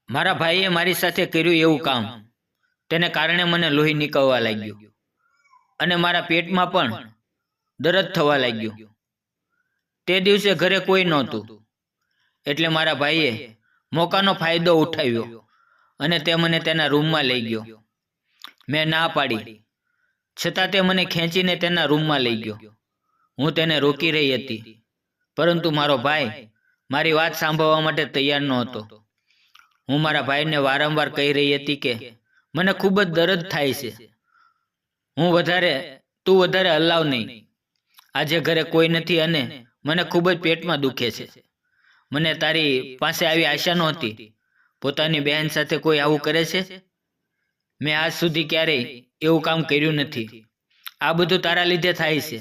મારા ભાઈએ મારી સાથે કર્યું એવું કામ તેને કારણે મને લોહી નીકળવા લાગ્યું અને મારા પેટમાં પણ દર્દ થવા લાગ્યું. તે દિવસે ઘરે કોઈ નહોતું એટલે મારા ભાઈએ મોકાનો ફાયદો ઉઠાવ્યો અને તે મને તેના રૂમમાં લઈ ગયો. મેં ના પાડી છતાં તે મને ખેંચીને તેના રૂમમાં લઈ ગયો. હું તેને રોકી રહી હતી પરંતુ મારો ભાઈ મારી વાત સાંભળવા માટે તૈયાર નહોતો. હું મારા ભાઈને વારંવાર કહી રહી હતી કે મને ખૂબ જ દર્દ થાય છે, તું વધારે હલાવ નહીં. આજે ઘરે કોઈ નથી અને મને ખૂબ જ પેટમાં દુખે છે. મને તારી પાસે આવી આશા નહોતી. પોતાની બહેન સાથે કોઈ આવું કરે છે? મેં આજ સુધી ક્યારેય એવું કામ કર્યું નથી. આ બધું તારા લીધે થાય છે.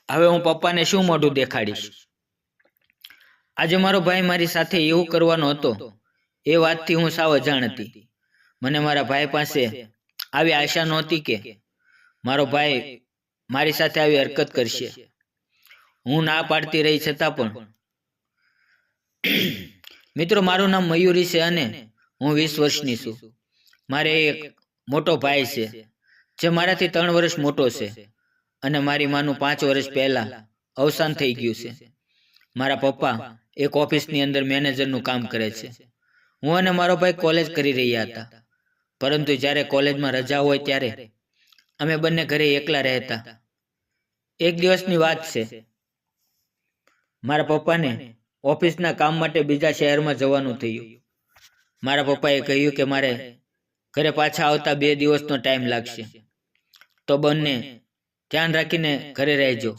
હવે હું પપ્પાને શું મોઢું દેખાડીશ? આજે મારો ભાઈ મારી સાથે એવું કરવાનો હતો એ વાતથી હું સાવ અજાણ હતી. મને મારા ભાઈ પાસે આવી આશા નહોતી કે મારો ભાઈ મારી સાથે આવી હરકત કરશે. હું ના પાડતી રહી છતાં પણ. મિત્રો, મારું નામ મયુરી છે અને હું 20 વર્ષની છું. મારે એક મોટો ભાઈ છે જે મારાથી 3 વર્ષ મોટો છે અને મારી માનું 5 વર્ષ પહેલા અવસાન થઈ ગયું છે. મારા પપ્પા એક ઓફિસની અંદર મેનેજરનું કામ કરે છે. હું અને મારો ભાઈ કોલેજ કરી રહ્યા હતા, પરંતુ જ્યારે કોલેજમાં રજા હોય ત્યારે અમે બંને ઘરે એકલા રહેતા. એક દિવસની વાત છે, મારા પપ્પાને ઓફિસના કામ માટે બીજા શહેરમાં જવાનું થયું. મારા પપ્પાએ કહ્યું કે મારે ઘરે પાછા આવતા 2 દિવસનો ટાઈમ લાગશે, તો બંને ધ્યાન રાખીને ઘરે રહેજો.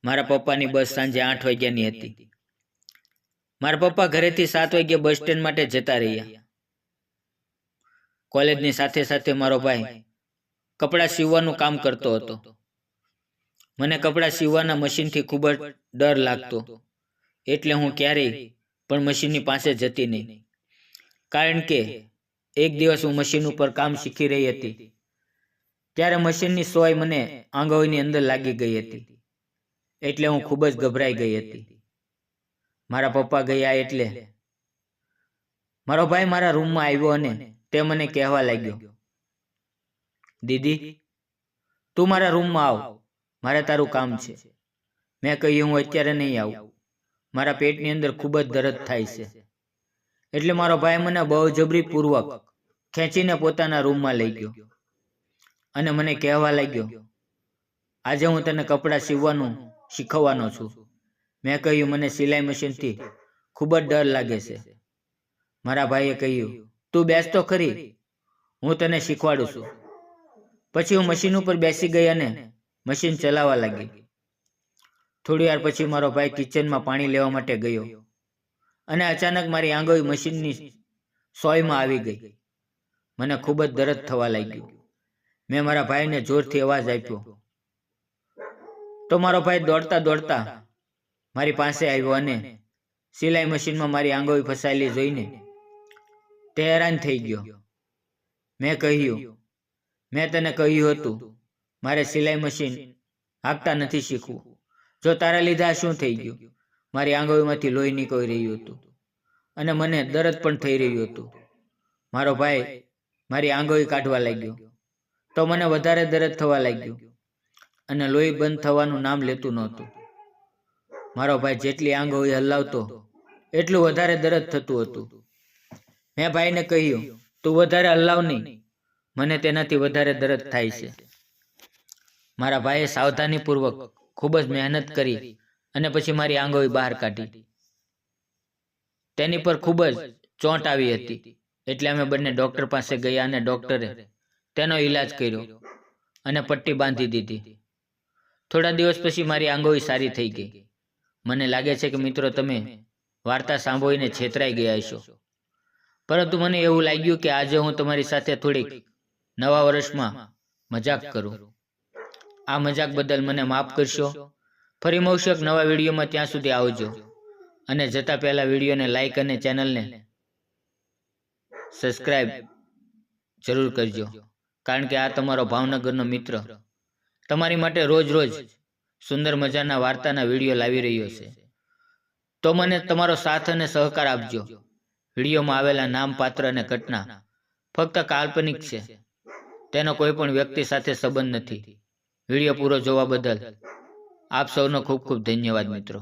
મારા પપ્પાની બસ સાંજે 8 વાગ્યાની હતી. મારા પપ્પા ઘરેથી 7 વાગ્યે બસ સ્ટેન્ડ માટે જતા રહ્યા. કોલેજની સાથે સાથે મારો ભાઈ કપડાં સીવવાનું કામ કરતો હતો. મને કપડાં સીવવાના મશીનથી ખૂબ જ ડર લાગતો, એટલે હું ક્યારેય પણ મશીનની પાસે જતી નહીં. કારણ કે એક દિવસ હું મશીન ઉપર કામ શીખી રહી હતી ત્યારે મશીનની સોય મને આંગળીની અંદર લાગી ગઈ હતી, એટલે હું ખૂબ જ ગભરાઈ ગઈ હતી. મારા પપ્પા ગયા એટલે મારો ભાઈ મારા રૂમમાં આવ્યો અને તે મને કહેવા લાગ્યો, દીદી, તું મારા રૂમમાં આવ, મારે તારું કામ છે. મેં કહ્યું, હું અત્યારે નહીં આવું, મારા પેટની અંદર ખૂબ જ દર્દ થાય છે. એટલે મારો ભાઈ મને બળજબરીપૂર્વક ખેંચીને પોતાના રૂમમાં લઈ ગયો અને મને કહેવા લાગ્યો, આજે હું તને કપડાં સીવવાનું શીખવવાનો છું. મેં કહ્યું, મને સિલાઈ મશીનથી ખૂબ જ ડર લાગે છે. મારા ભાઈએ કહ્યું, તું બેસ તો ખરી, હું તને શીખવાડું છું. પછી હું મશીન ઉપર બેસી ગઈ અને મશીન ચલાવવા લાગી. થોડી વાર પછી મારો ભાઈ કિચનમાં પાણી લેવા માટે ગયો અને અચાનક મારી આંગળી મશીનની સોયમાં આવી ગઈ. મને ખૂબ જ દર્દ થવા લાગ્યું. મેં મારા ભાઈને જોરથી અવાજ આપ્યો તો મારો ભાઈ દોડતા દોડતા મારી પાસે આવ્યો અને સિલાઈ મશીનમાં મારી આંગળી ફસાયેલી જોઈને તે હેરાન થઈ ગયો. મેં કહ્યું, મેં તને કહ્યું હતું મારે સિલાઈ મશીન હાંકતા નથી શીખવું. જો તારા લીધે આ શું થઈ ગયું? મારી આંગળીમાંથી લોહી નીકળી રહ્યું હતું અને મને દર્દ પણ થઈ રહ્યું હતું. મારો ભાઈ મારી આંગળી કાઢવા લાગ્યો તો મને વધારે દર્દ થવા લાગ્યું અને લોહી બંધ થવાનું નામ લેતું નહોતું. મારો ભાઈ જેટલી આંગળી હલાવતો એટલું વધારે દર્દ થતું હતું. મેં ભાઈને કહ્યું, તું વધારે હલાવ નહીં, મને તેનાથી વધારે દર્દ થાય છે. મારા ભાઈએ સાવધાનીપૂર્વક ખૂબ જ મહેનત કરી અને પછી મારી આંગળી બહાર કાઢી. તેની પર ખૂબ જ ચોંટ આવી હતી, એટલે અમે બંને ડૉક્ટર પાસે ગયા અને ડૉક્ટરે તેનો ઈલાજ કર્યો અને પટ્ટી બાંધી દીધી. થોડા દિવસ પછી મારી આંગળી સારી થઈ ગઈ. મને લાગે છે કે મિત્રો, તમે વાર્તા સાંભળીને છેતરાઈ ગયા હશો, પરંતુ મને એવું લાગ્યું કે આજે હું તમારી સાથે થોડીક નવા વર્ષમાં મજાક કરું. આ મજાક બદલ મને માફ કરશો. ફરી મળશું એક નવા વિડીયોમાં. ત્યાં સુધી આવજો અને જતા પહેલા વિડીયોને લાઈક અને ચેનલને સબસ્ક્રાઈબ જરૂર કરજો, કારણ કે આ તમારો ભાવનગરનો મિત્ર તમારી માટે રોજ રોજ સુંદર મજાના વાર્તાના વિડીયો લાવી રહ્યો છે. તો મને તમારો સાથ અને સહકાર આપજો. વિડીયોમાં આવેલા નામ, પાત્ર અને ઘટના ફક્ત કાલ્પનિક છે. તેનો કોઈ પણ વ્યક્તિ સાથે સંબંધ નથી. વિડીયો પૂરો જોવા બદલ આપ સૌનો ખૂબ ખૂબ ધન્યવાદ મિત્રો.